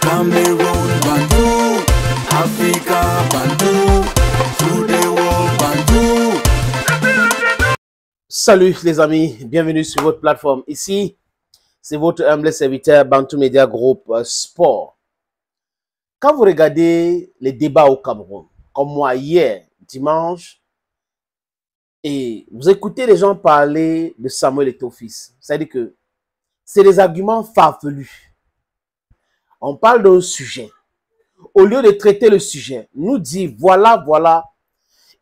Cameroon Bantou, Africa Bantou, through the world Bantou. Salut les amis, bienvenue sur votre plateforme. Ici, c'est votre humble serviteur Bantou Media Group Sport. Quand vous regardez les débats au Cameroun, comme moi hier, dimanche, et vous écoutez les gens parler de Samuel Eto'o-Fils, c'est-à-dire que c'est des arguments farfelus. On parle d'un sujet. Au lieu de traiter le sujet, nous dit voilà,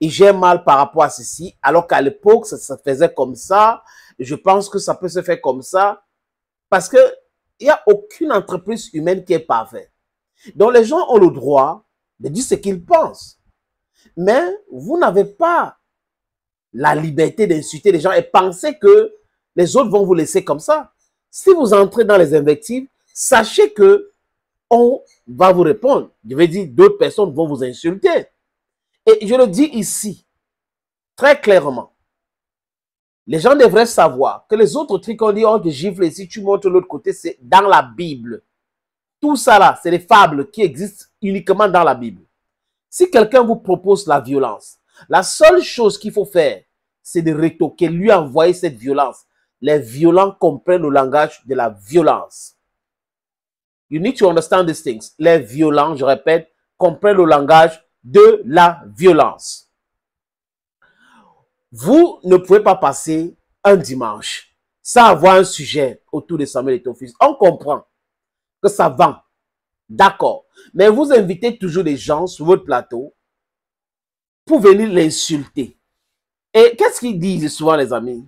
et j'ai mal par rapport à ceci, alors qu'à l'époque, ça se faisait comme ça. Je pense que ça peut se faire comme ça. Parce qu'il n'y a aucune entreprise humaine qui est parfaite. Donc les gens ont le droit de dire ce qu'ils pensent. Mais vous n'avez pas la liberté d'insulter les gens et penser que les autres vont vous laisser comme ça. Si vous entrez dans les invectives, sachez que on va vous répondre. Je vais dire, d'autres personnes vont vous insulter. Et je le dis ici, très clairement. Les gens devraient savoir que les autres trucs qu'on dit, on te gifle et si tu montres l'autre côté, c'est dans la Bible. Tout ça là, c'est des fables qui existent uniquement dans la Bible. Si quelqu'un vous propose la violence, la seule chose qu'il faut faire, c'est de retoquer, lui envoyer cette violence. Les violents comprennent le langage de la violence. You need to understand these things. Les violents, je répète, comprennent le langage de la violence. Vous ne pouvez pas passer un dimanche sans avoir un sujet autour de Samuel Eto'o-Fils. On comprend que ça vend. D'accord. Mais vous invitez toujours des gens sur votre plateau pour venir l'insulter. Et qu'est-ce qu'ils disent souvent, les amis?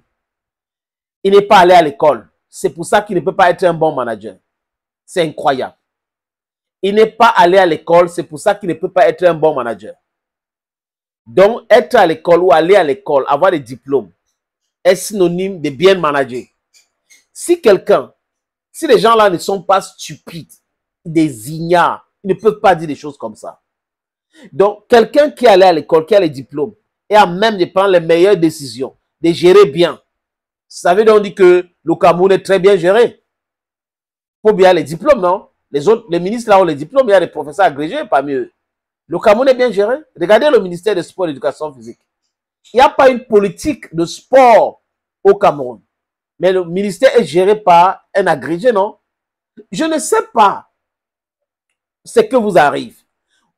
Il n'est pas allé à l'école. C'est pour ça qu'il ne peut pas être un bon manager. C'est incroyable. Il n'est pas allé à l'école, c'est pour ça qu'il ne peut pas être un bon manager. Donc, être à l'école ou aller à l'école, avoir des diplômes, est synonyme de bien manager. Si les gens-là ne sont pas stupides, des ignares, ils ne peuvent pas dire des choses comme ça. Donc, quelqu'un qui est allé à l'école, qui a les diplômes, et a même de prendre les meilleures décisions, de gérer bien. Ça veut donc dire que le Cameroun est très bien géré. Faut bien les diplômes, non? Les ministres là ont les diplômes, il y a des professeurs agrégés parmi eux. Le Cameroun est bien géré. Regardez le ministère des Sports et de l'Éducation physique. Il n'y a pas une politique de sport au Cameroun. Mais le ministère est géré par un agrégé, non? Je ne sais pas ce que vous arrive.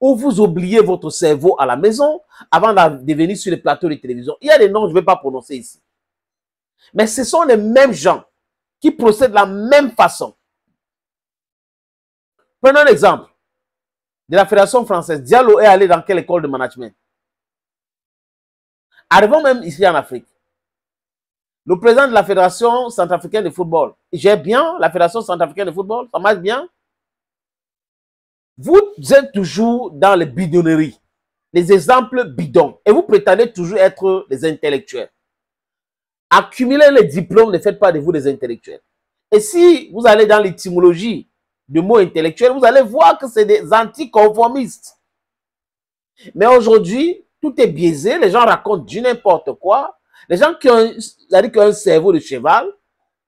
Ou vous oubliez votre cerveau à la maison avant de venir sur les plateaux de télévision. Il y a des noms que je ne vais pas prononcer ici. Mais ce sont les mêmes gens qui procèdent de la même façon. Prenons un exemple de la Fédération française. Diallo est allé dans quelle école de management? Arrivons même ici en Afrique. Le président de la Fédération centrafricaine de football, il gère bien la Fédération centrafricaine de football, ça marche bien. Vous êtes toujours dans les bidonneries, les exemples bidons, et vous prétendez toujours être des intellectuels. Accumuler les diplômes ne faites pas de vous des intellectuels. Et si vous allez dans l'étymologie du mot intellectuel, vous allez voir que c'est des anticonformistes. Mais aujourd'hui, tout est biaisé, les gens racontent du n'importe quoi. Les gens qui ont un cerveau de cheval,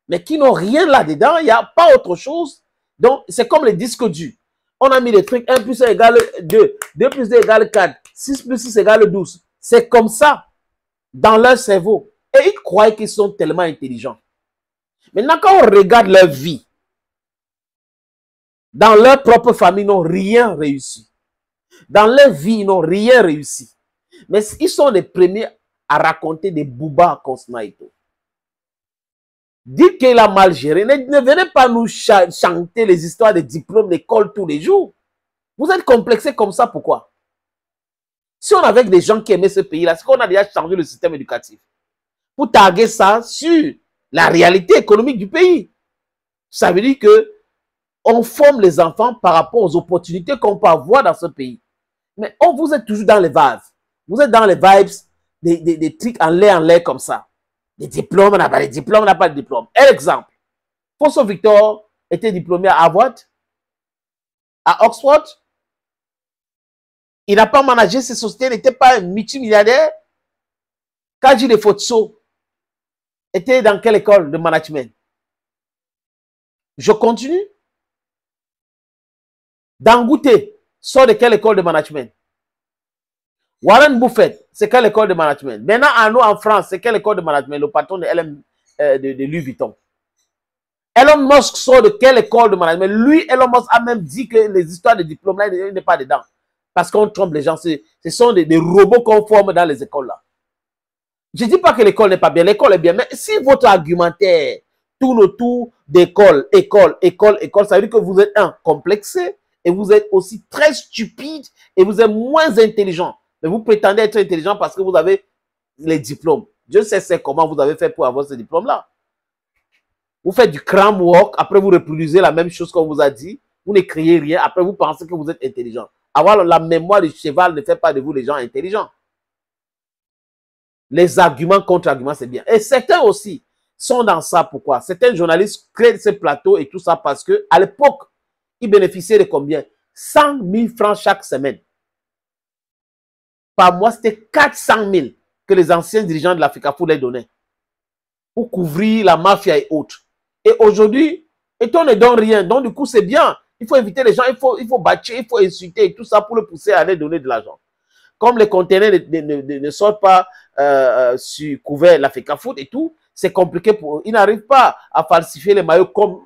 mais qui n'ont rien là-dedans, il n'y a pas autre chose. Donc, c'est comme les disques durs. On a mis des trucs 1 plus 1 égale 2, 2 plus 2 égale 4, 6 plus 6 égale 12. C'est comme ça dans leur cerveau. Et ils croient qu'ils sont tellement intelligents. Maintenant, quand on regarde leur vie, dans leur propre famille, ils n'ont rien réussi. Dans leur vie, ils n'ont rien réussi. Mais ils sont les premiers à raconter des boubas comme Snaito. Dites qu'il a mal géré. Ne venez pas nous chanter les histoires de diplômes d'école tous les jours. Vous êtes complexés comme ça, pourquoi? Si on avait des gens qui aimaient ce pays-là, c'est qu'on a déjà changé le système éducatif. Pour taguer ça sur la réalité économique du pays. Ça veut dire que on forme les enfants par rapport aux opportunités qu'on peut avoir dans ce pays. Mais vous êtes toujours dans les vases. Vous êtes dans les vibes des trucs en l'air comme ça. Les diplômes, on n'a pas de diplôme, on n'a pas de diplôme. Un exemple. Fosso Victor était diplômé à Harvard, à Oxford. Il n'a pas managé ses sociétés, il n'était pas un multimilliardaire. Kaji de Fosso était dans quelle école de management? Je continue. Dangote sort de quelle école de management? Warren Buffett, c'est quelle école de management? Maintenant, en France, c'est quelle école de management? Le patron de, de Louis Vuitton. Elon Musk sort de quelle école de management? Lui, Elon Musk a même dit que les histoires de diplôme, là, il n'est pas dedans. Parce qu'on trompe les gens. Ce sont des robots qu'on forme dans les écoles là. Je ne dis pas que l'école n'est pas bien. L'école est bien. Mais si votre argumentaire tourne autour d'école, école, ça veut dire que vous êtes complexé et vous êtes aussi très stupide et vous êtes moins intelligent. Mais vous prétendez être intelligent parce que vous avez les diplômes. Je sais comment vous avez fait pour avoir ce diplôme-là. Vous faites du cram work, après vous reproduisez la même chose qu'on vous a dit. Vous ne créez rien, après vous pensez que vous êtes intelligent. Avoir la mémoire du cheval ne fait pas de vous les gens intelligents. Les arguments contre arguments, c'est bien. Et certains aussi sont dans ça. Pourquoi? Certains journalistes créent ces plateaux et tout ça parce que à l'époque, ils bénéficiaient de combien? 100 000 francs chaque semaine. Par mois, c'était 400 000 que les anciens dirigeants de l'Africafood les donnaient pour couvrir la mafia et autres. Et aujourd'hui, on ne donne rien. Donc, du coup, c'est bien. Il faut inviter les gens, il faut bâtir, il faut insulter et tout ça pour le pousser à aller donner de l'argent. Comme les conteneurs ne sortent pas sur couvert l'Africafood et tout, c'est compliqué pour eux. Ils n'arrivent pas à falsifier les maillots comme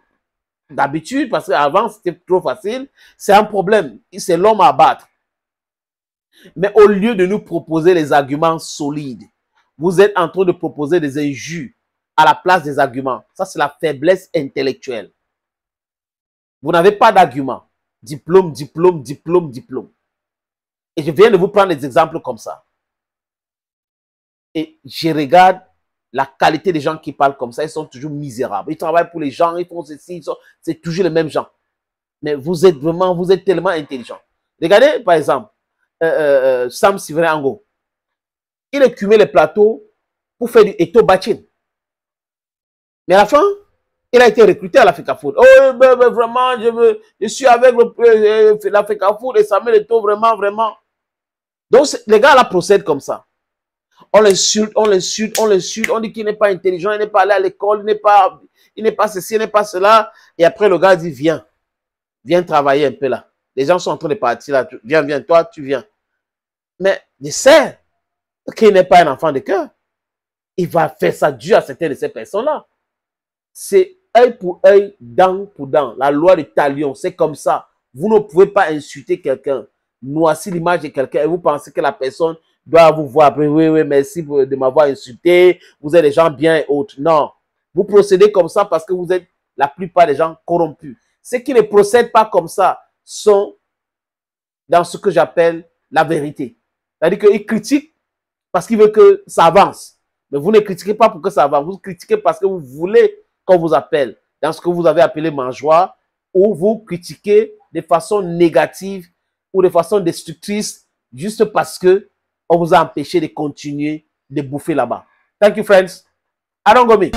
d'habitude parce qu'avant, c'était trop facile. C'est un problème. C'est l'homme à battre. Mais au lieu de nous proposer les arguments solides, vous êtes en train de proposer des injures à la place des arguments. Ça, c'est la faiblesse intellectuelle. Vous n'avez pas d'argument. Diplôme, diplôme, diplôme, diplôme. Et je viens de vous prendre des exemples comme ça. Et je regarde la qualité des gens qui parlent comme ça. Ils sont toujours misérables. Ils travaillent pour les gens, ils font ceci, c'est toujours les mêmes gens. Mais vous êtes tellement intelligent. Regardez, par exemple, Sam Sivrin Ango. Il écumait les plateaux pour faire du Eto Bachin. Mais à la fin, il a été recruté à l'Africafood. Oh, mais vraiment, je suis avec l'Africafood et Samuel Eto'o, vraiment, vraiment. Donc, les gars là procèdent comme ça. On l'insulte, on l'insulte, on l'insulte, on dit qu'il n'est pas intelligent, il n'est pas allé à l'école, il n'est pas ceci, il n'est pas cela. Et après, le gars dit, viens travailler un peu là. Les gens sont en train de partir là. Viens, toi, tu viens. Mais je sais qu'il n'est pas un enfant de cœur. Il va faire ça dû à certaines de ces personnes-là. C'est œil pour œil, dent pour dent. La loi de Talion, c'est comme ça. Vous ne pouvez pas insulter quelqu'un, noircir l'image de quelqu'un et vous pensez que la personne doit vous voir après. Oui, merci de m'avoir insulté. Vous êtes des gens bien et autres. Non. Vous procédez comme ça parce que vous êtes la plupart des gens corrompus. Ceux qui ne procèdent pas comme ça sont dans ce que j'appelle la vérité. C'est-à-dire qu'ils critiquent parce qu'ils veulent que ça avance. Mais vous ne critiquez pas pour que ça avance. Vous critiquez parce que vous voulez qu'on vous appelle dans ce que vous avez appelé mangeoire, ou vous critiquez de façon négative ou de façon destructrice juste parce que on vous a empêché de continuer de bouffer là-bas. Thank you, friends. I don't go me.